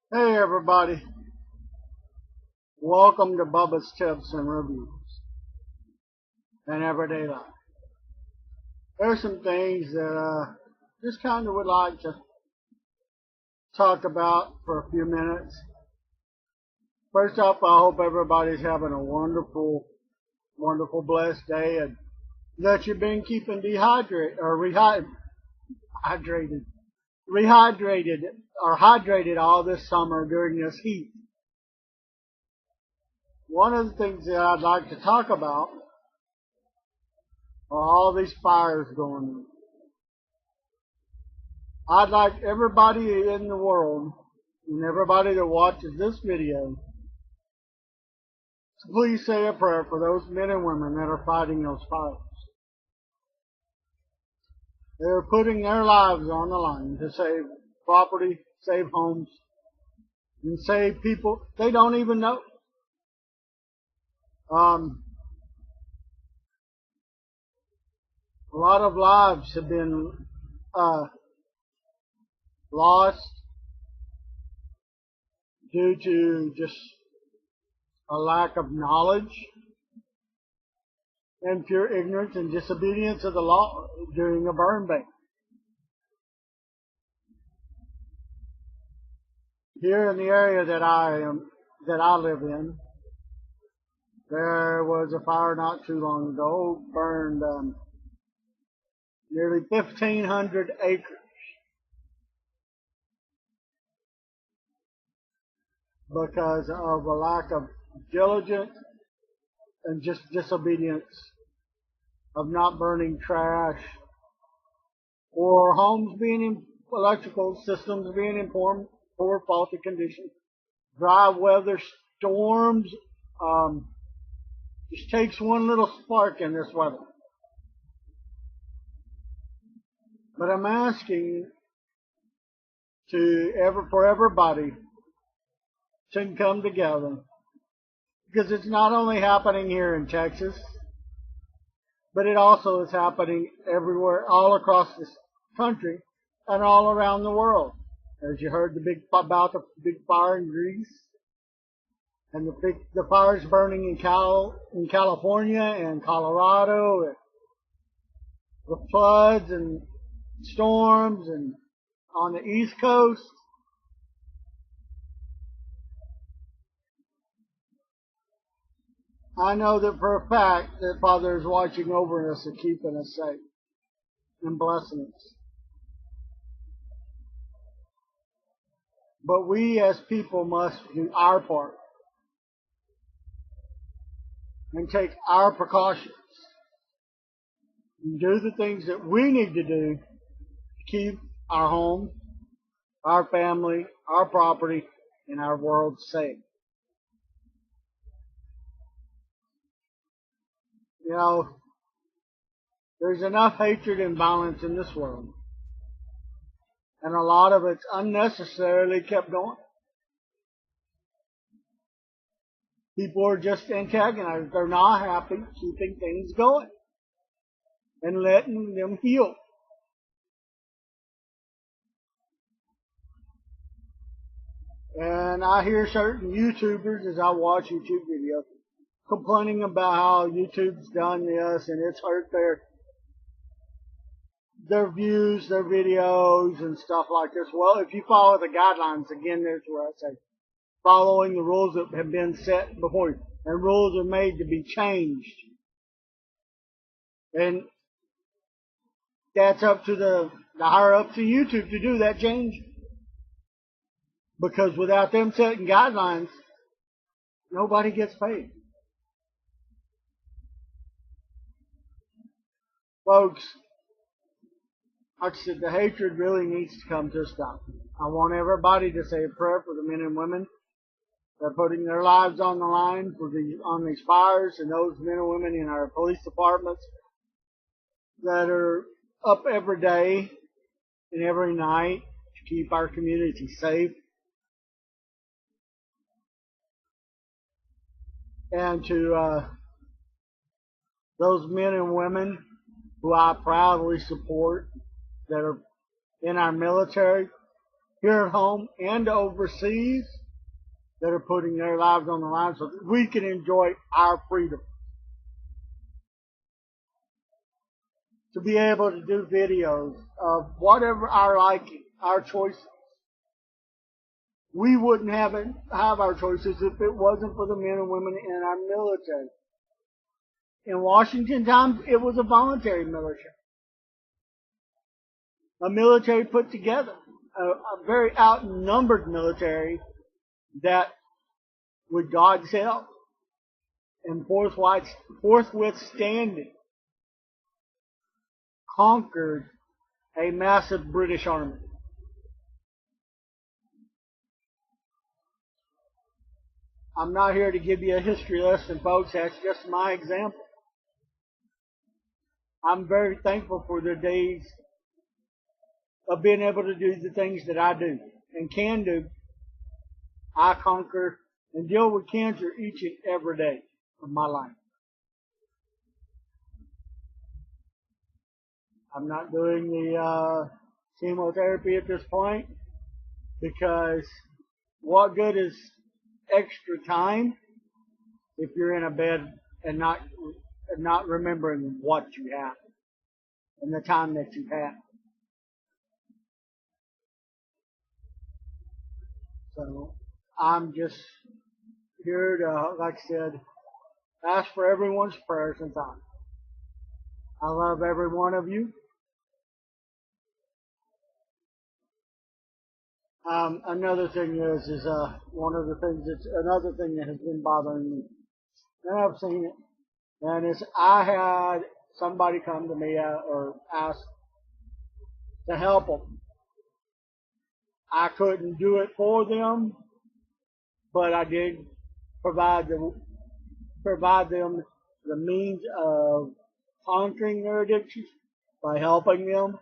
Hey everybody, welcome to Bubba'S Tips and Reviews and Everyday Life. There's some things that just kind of would like to talk about for a few minutes. First off, I hope everybody's having a wonderful, blessed day and that you've been keeping dehydrated or rehydrated or hydrated all this summer during this heat. One of the things that I'd like to talk about are all these fires going on. I'd like everybody in the world and everybody that watches this video to please say a prayer for those men and women that are fighting those fires. They're putting their lives on the line to save property, save homes, and save people they don't even know. A lot of lives have been lost due to just a lack of knowledge and pure ignorance and disobedience of the law during a burn ban. Here in the area that I live in, there was a fire not too long ago, burned nearly 1,500 acres because of a lack of diligence and just disobedience of not burning trash or homes being in electrical systems being in poor faulty condition. Dry weather storms just takes one little spark in this weather. But I'm asking for everybody to come together because it's not only happening here in Texas, but it also is happening everywhere, all across this country and all around the world. As you heard about the big fire in Greece and the fires burning in California and Colorado, and the floods and storms and on the East Coast. I know that for a fact that Father is watching over us and keeping us safe and blessing us. But we as people must do our part and take our precautions and do the things that we need to do to keep our home, our family, our property, and our world safe. You know, there's enough hatred and violence in this world, and a lot of it's unnecessarily kept going. People are just antagonized. They're not happy keeping things going and letting them heal. And I hear certain YouTubers as I watch YouTube videos complaining about how YouTube's done this and it's hurt their views, their videos, and stuff like this. Well, if you follow the guidelines, again, there's where I say following the rules that have been set before you, and rules are made to be changed. And that's up to the higher ups of YouTube to do that change. Because without them setting guidelines, nobody gets paid. Folks, like I said, the hatred really needs to come to a stop. I want everybody to say a prayer for the men and women that are putting their lives on the line on these fires, and those men and women in our police departments that are up every day and every night to keep our community safe. And to those men and women who I proudly support that are in our military here at home and overseas that are putting their lives on the line so that we can enjoy our freedom. To be able to do videos of whatever our liking, our choices. We wouldn't have our choices if it wasn't for the men and women in our military. In Washington times, it was a voluntary military. A military put together, a very outnumbered military that, with God's help and forthwith standing, conquered a massive British army. I'm not here to give you a history lesson, folks. That's just my example. I'm very thankful for the days of being able to do the things that I do and can do. I conquer and deal with cancer each and every day of my life. I'm not doing the chemotherapy at this point because what good is extra time if you're in a bed and not remembering what you have and the time that you have. So I'm just here to, like I said, ask for everyone's prayers and time. I love every one of you. Another thing is another thing that has been bothering me. And I've seen it. And it's, I had somebody come to me or ask to help them. I couldn't do it for them, but I did provide them the means of conquering their addictions by helping them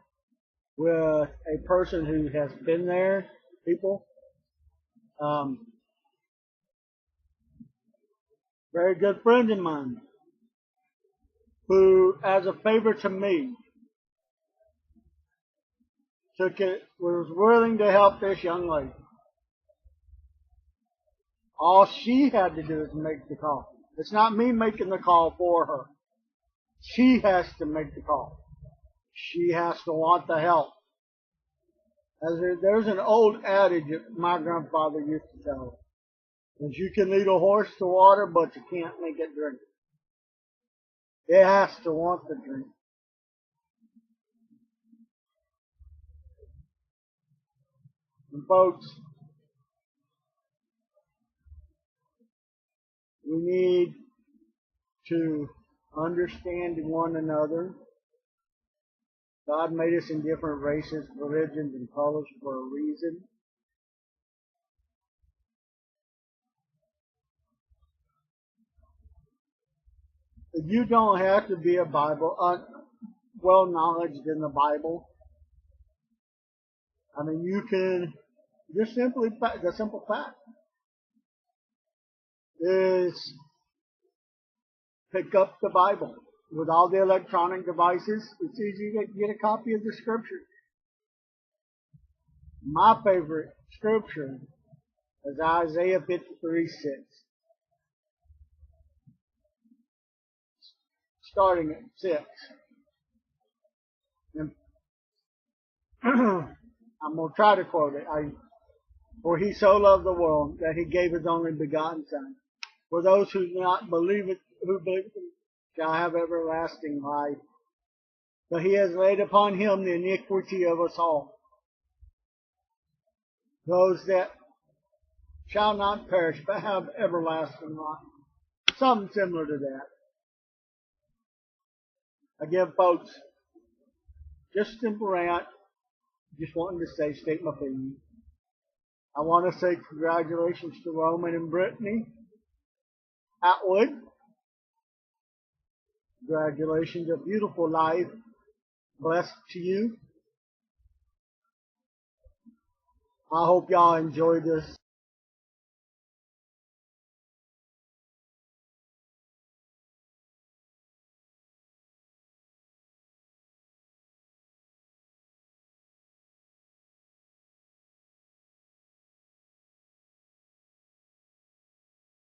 with a person who has been there. People, very good friend of mine, who, as a favor to me, was willing to help this young lady. All she had to do is make the call. It's not me making the call for her. She has to make the call. She has to want the help. There's an old adage that my grandfather used to tell us. You can lead a horse to water, but you can't make it drink. It has to want the drink. And folks, we need to understand one another. God made us in different races, religions, and colors for a reason. You don't have to be well knowledge in the Bible. I mean, you can the simple fact is pick up the Bible. With all the electronic devices, it's easy to get a copy of the scripture. My favorite scripture is Isaiah 53:6. Starting at 6. And I'm going to try to quote it. For he so loved the world that he gave his only begotten Son. For those who do not believe it, who believe it, shall have everlasting life. But he has laid upon him the iniquity of us all. Those that shall not perish, but have everlasting life. Something similar to that. Again, folks, just simple rant. Just wanting to state my opinion. I want to say congratulations to Roman and Brittany Atwood. Congratulations, a beautiful life. Blessed to you. I hope y'all enjoy this